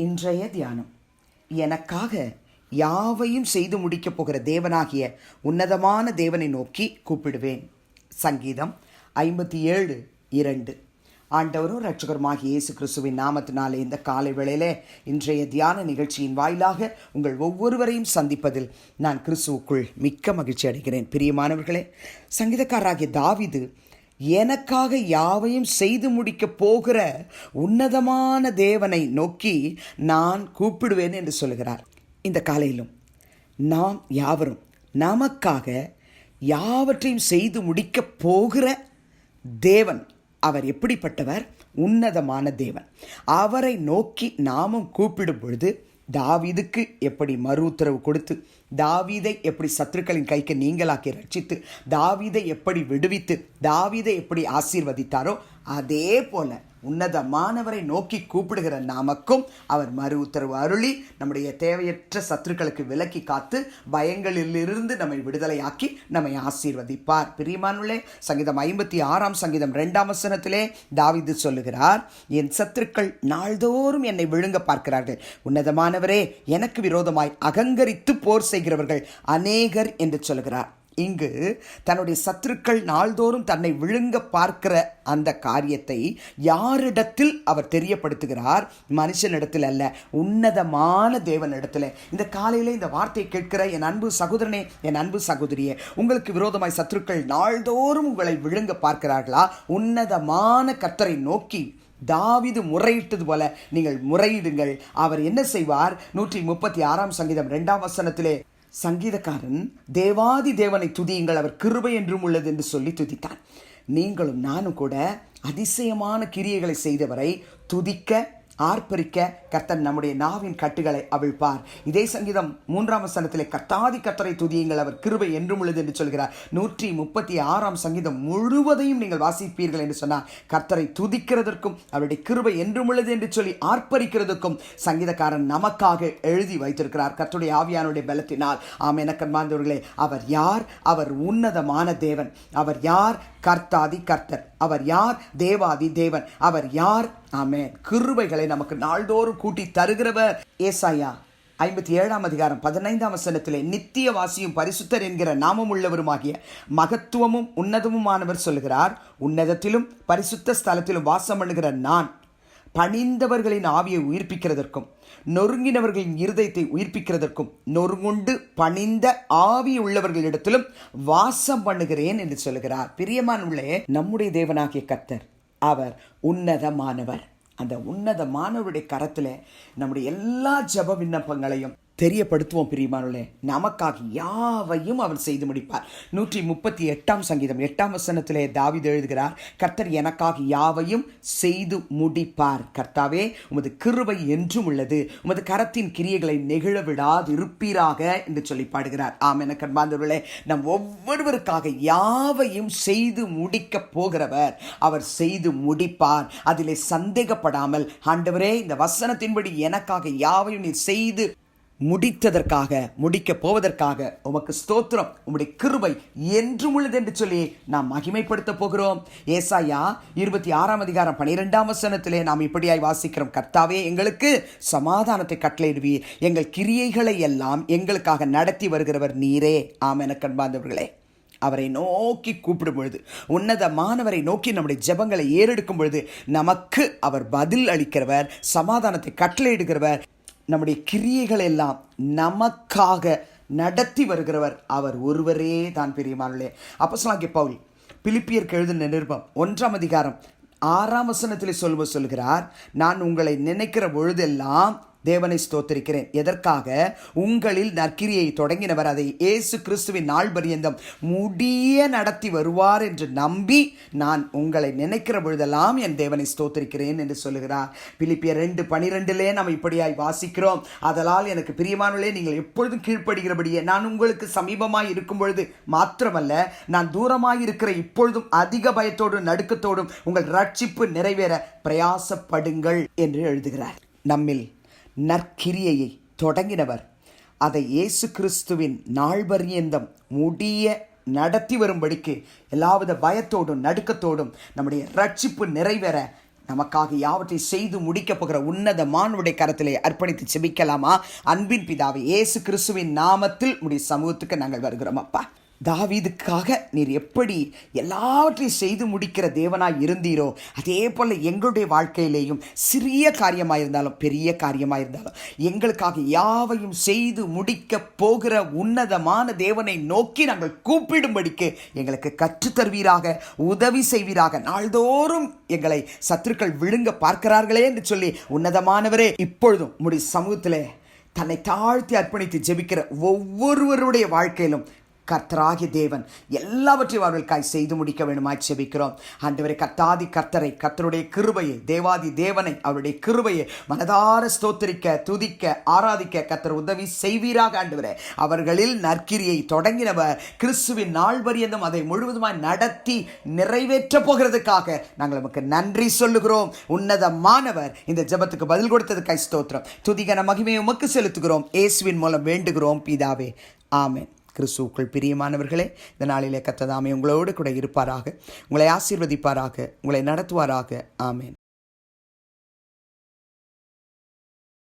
இன்றைய தியானம். எனக்காக யாவையும் செய்து முடிக்கப் போகிற தேவனாகிய உன்னதமான தேவனை நோக்கி கூப்பிடுவேன். சங்கீதம் 57:2. ஆண்டவரும் இரட்சகருமாகிய இயேசு கிறிஸ்துவின் நாமத்தினாலே இந்த காலை வேளையிலே இன்றைய தியான நிகழ்ச்சியின் வாயிலாக உங்கள் ஒவ்வொருவரையும் சந்திப்பதில் நான் கிறிஸ்துவுக்குள் மிக்க மகிழ்ச்சி அடைகிறேன். பிரியமானவர்களே, சங்கீதக்காரராகிய தாவீது எனக்காக யாவையும் செய்து முடிக்கப் போகிற உன்னதமான தேவனை நோக்கி நான் கூப்பிடுவேன் என்று சொல்கிறார். இந்த காலையிலும் நாம் யாவரும் நமக்காக யாவற்றையும் செய்து முடிக்கப் போகிற தேவன், அவர் எப்படிப்பட்டவர்? உன்னதமான தேவன். அவரை நோக்கி நாமும் கூப்பிடும் பொழுது தாவீதுக்கு எப்படி மறு உத்தரவு கொடுத்து, தாவீதை எப்படி சத்துருக்களின் கைக்கு நீங்களாக்கி ரட்சித்து, தாவீதை எப்படி விடுவித்து, தாவீதை எப்படி ஆசீர்வதித்தாரோ அதே போல உன்னதமானவரை நோக்கி கூப்பிடுகிற நமக்கும் அவர் மறு உத்தரவு அருளி நம்முடைய தேவையற்ற சத்துருக்களுக்கு விலக்கி காத்து பயங்களிலிருந்து நம்மை விடுதலையாக்கி நம்மை ஆசீர்வதிப்பார். பிரியமானுள்ளே, சங்கீதம் 56:2 தாவீது சொல்லுகிறார், என் சத்துருக்கள் நாள்தோறும் என்னை விழுங்க பார்க்கிறார்கள். உன்னதமானவரே, எனக்கு விரோதமாய் அகங்கரித்து போர் செய்கிறவர்கள் அநேகர் என்று சொல்லுகிறார். இங்கு தன்னுடைய சத்துருக்கள் நாள்தோறும் தன்னை விழுங்க பார்க்கிற அந்த காரியத்தை யாரிடத்தில் அவர் தெரியப்படுத்துகிறார்? மனுஷனிடத்தில் அல்ல, உன்னதமான தேவனிடத்தில். இந்த காலையிலே இந்த வார்த்தையை கேட்கிற என் அன்பு சகோதரனே, என் அன்பு சகோதரியே, உங்களுக்கு விரோதமாய் சத்துருக்கள் நாள்தோறும் உங்களை விழுங்க பார்க்கிறார்களா? உன்னதமான கர்த்தரை நோக்கி தாவீது முறையிட்டது போல நீங்கள் முறையிடுங்கள். அவர் என்ன செய்வார்? 136 சங்கீதக்காரன் தேவாதி தேவனை துதியுங்கள், அவர் கிருபை என்றும் உள்ளது என்று சொல்லி துதித்தான். நீங்களும் நானும் கூட அதிசயமான கிரியைகளை செய்தவரை துதிக்க, ஆர்ப்பரிக்க கர்த்தர் நம்முடைய நாவின் கட்டுகளை அவிழ்ப்பார். இதே சங்கீதம் 3 கர்த்தாதி கர்த்தரை துதியுங்கள், அவர் கிருபை என்றும் உள்ளது என்று சொல்கிறார். 136 முழுவதையும் நீங்கள் வாசிப்பீர்கள் என்று சொன்னார். கர்த்தரை துதிக்கிறதற்கும் அவருடைய கிருபை என்றும் உள்ளது என்று சொல்லி ஆர்ப்பரிக்கிறதுக்கும் சங்கீதக்காரன் நமக்காக எழுதி வைத்திருக்கிறார், கர்த்தருடைய ஆவியானுடைய பலத்தினால். ஆம், எனக்கு அன்பார்ந்தவர்களே, அவர் யார்? அவர் உன்னதமான தேவன். அவர் யார்? கர்த்தாதி கர்த்தர். அவர் யார்? தேவாதி தேவன். அவர் யார்? ஆமென். கிருபைகளை நமக்கு நாள்தோறும் கூட்டி தருகிறவர். ஏசாயா 57:15 நித்திய வாசியும் பரிசுத்தர் என்கிற நாமம் உள்ளவருமாகிய மகத்துவமும் உன்னதமுமானவர் சொல்கிறார், உன்னதத்திலும் பரிசுத்த ஸ்தலத்திலும் வாசம் பண்ணுகிற நான் பணிந்தவர்களின் ஆவியை உயிர்ப்பிக்கிறதற்கும் நொறுங்கினவர்களின் இருதயத்தை உயிர்ப்பிக்கிறதற்கும் நொறுங்குண்டு பணிந்த ஆவி உள்ளவர்களிடத்திலும் வாசம் பண்ணுகிறேன் என்று சொல்கிறார். பிரியமானவர்களே, நம்முடைய தேவனாகிய கர்த்தர் அவர் உன்னதமானவர். அந்த உன்னதமானவருடைய கரத்தில் நம்முடைய எல்லா ஜெப விண்ணப்பங்களையும் தெரியப்படுத்துவோம். பிரியமானவர்களே, நமக்காக யாவையும் அவர் செய்து முடிப்பார். 138 தாவீது எழுதுகிறார், கர்த்தர் எனக்காக யாவையும் செய்து முடிப்பார். கர்த்தாவே, உமது கிருபை என்றும் உள்ளது, உமது கரத்தின் கிரியைகளை நெகிழ விடாது இருப்பீராக என்று சொல்லி பாடுகிறார். ஆம், எனக்கு அன்பார்ந்தவர்களே, நம் ஒவ்வொருவருக்காக யாவையும் செய்து முடிக்க போகிறவர். அவர் செய்து முடிப்பார். அதிலே சந்தேகப்படாமல், ஆண்டவரே, இந்த வசனத்தின்படி எனக்காக யாவையும் நீர் செய்து முடித்ததற்காக, முடிக்க போவதற்காக உமக்கு ஸ்தோத்திரம், உம்முடைய கிருபை என்றும் உள்ளது என்று சொல்லி நாம் மகிமைப்படுத்த போகிறோம். ஏசாயா 26:12 நாம் இப்படியாய் வாசிக்கிறோம், கர்த்தாவே, எங்களுக்கு சமாதானத்தை கட்டளையிடுவீர், எங்கள் கிரியைகளை எல்லாம் எங்களுக்காக நடத்தி வருகிறவர் நீரே. ஆம், எனக்கு அன்பார்ந்தவர்களே, அவரை நோக்கி கூப்பிடும் பொழுது, உன்னதமானவரை நோக்கி நம்முடைய ஜெபங்களை ஏறெடுக்கும் பொழுது நமக்கு அவர் பதில் அளிக்கிறவர், சமாதானத்தை கட்டளையிடுகிறவர், நம்முடைய கிரியைகள் எல்லாம் நமக்காக நடத்தி வருகிறவர் அவர் ஒருவரே தான். பிரியமானவர்களே, அப்போஸ்தலனாகிய பவுல் பிலிப்பியருக்கு எழுதின நிருபம் 1:6 சொல்லுகிறார், நான் உங்களை நினைக்கிற பொழுதெல்லாம் தேவனை ஸ்தோத்திரிக்கிறேன். எதற்காக? உங்களில் நற்கிரியை தொடங்கினவர் அதை இயேசு கிறிஸ்துவின் நாள் பரியந்தம் முடிய நடத்தி வருவார் என்று நம்பி நான் உங்களை நினைக்கிற பொழுதெல்லாம் என் தேவனை ஸ்தோத்திரிக்கிறேன் என்று சொல்லுகிறார். பிலிப்பியர் 2:12 நாம் இப்படியாய் வாசிக்கிறோம், அதனால் எனக்கு பிரியமானவர்களே, நீங்கள் எப்பொழுதும் கீழ்ப்படுகிறபடியே நான் உங்களுக்கு சமீபமாய் இருக்கும் பொழுது மாத்திரமல்ல, நான் தூரமாய் இருக்கிற இப்பொழுதும் அதிக பயத்தோடும் நடுக்கத்தோடும் உங்கள் ரட்சிப்பு நிறைவேற பிரயாசப்படுங்கள் என்று எழுதுகிறார். நம்மில் நற்கிரியையை தொடங்கினவர் அதை இயேசு கிறிஸ்துவின் நாள் பரியந்தம் முடிய நடத்தி வரும்படிக்கு எல்லாவித பயத்தோடும் நடுக்கத்தோடும் நம்முடைய ரட்சிப்பு நிறைவேற நமக்காக யாவற்றை செய்து முடிக்கப் போகிற உன்னதமானவருடைய கரத்திலே அர்ப்பணித்து செபிக்கலாமா? அன்பின் பிதாவே, இயேசு கிறிஸ்துவின் நாமத்தில் உம்முடைய சமூகத்துக்கு நாங்கள் வருகிறோம் அப்பா. தாவீதுக்காக நீர் எப்படி எல்லாவற்றையும் செய்து முடிக்கிற தேவனாய் இருந்தீரோ, அதே போல் எங்களுடைய வாழ்க்கையிலேயும் சிறிய காரியமாக இருந்தாலும் பெரிய காரியமாக இருந்தாலும் எங்களுக்காக யாவையும் செய்து முடிக்க போகிற உன்னதமான தேவனை நோக்கி நாங்கள் கூப்பிடும்படிக்கு எங்களுக்கு கற்றுத்தருவீராக, உதவி செய்வீராக. நாள்தோறும் எங்களை சத்துருக்கள் விழுங்க பார்க்கிறார்களே என்று சொல்லி உன்னதமானவரே, இப்பொழுதும் உம்முடைய சமூகத்திலே தன்னை தாழ்த்தி அர்ப்பணித்து ஜெபிக்கிற ஒவ்வொருவருடைய வாழ்க்கையிலும் கர்த்தராகிய தேவன் எல்லாவற்றையும் அவர்களுக்காய் செய்து முடிக்க வேண்டுமாய் செபிக்கிறோம். ஆண்டவரே, கர்த்தாதி கர்த்தரை, கர்த்தருடைய கிருபையை, தேவாதி தேவனை, அவருடைய கிருபையை மனதார ஸ்தோத்திரிக்க, துதிக்க, ஆராதிக்க கர்த்தர் உதவி செய்வீராக. ஆண்டவரே, அவர்களில் நற்கிரியை தொடங்கினவர் கிறிஸ்துவின் நாள் பரியந்தம் அதை முழுவதுமாய் நடத்தி நிறைவேற்ற போகிறதுக்காக நாங்கள் நமக்கு நன்றி சொல்லுகிறோம். உன்னதமானவர் இந்த ஜெபத்துக்கு பதில் கொடுத்ததுக்காய் ஸ்தோத்திரம், துதிகன மகிமையை உமக்கு செலுத்துகிறோம். இயேசுவின் மூலம் வேண்டுகிறோம் பிதாவே, ஆமென். கிறிஸ்துவுக்குள் பிரியமானவர்களே, இந்த நாளிலே கர்த்தர் தாமே உங்களோடு கூட இருப்பாராக, உங்களை ஆசீர்வதிப்பாராக, உங்களை நடத்துவாராக. ஆமென்.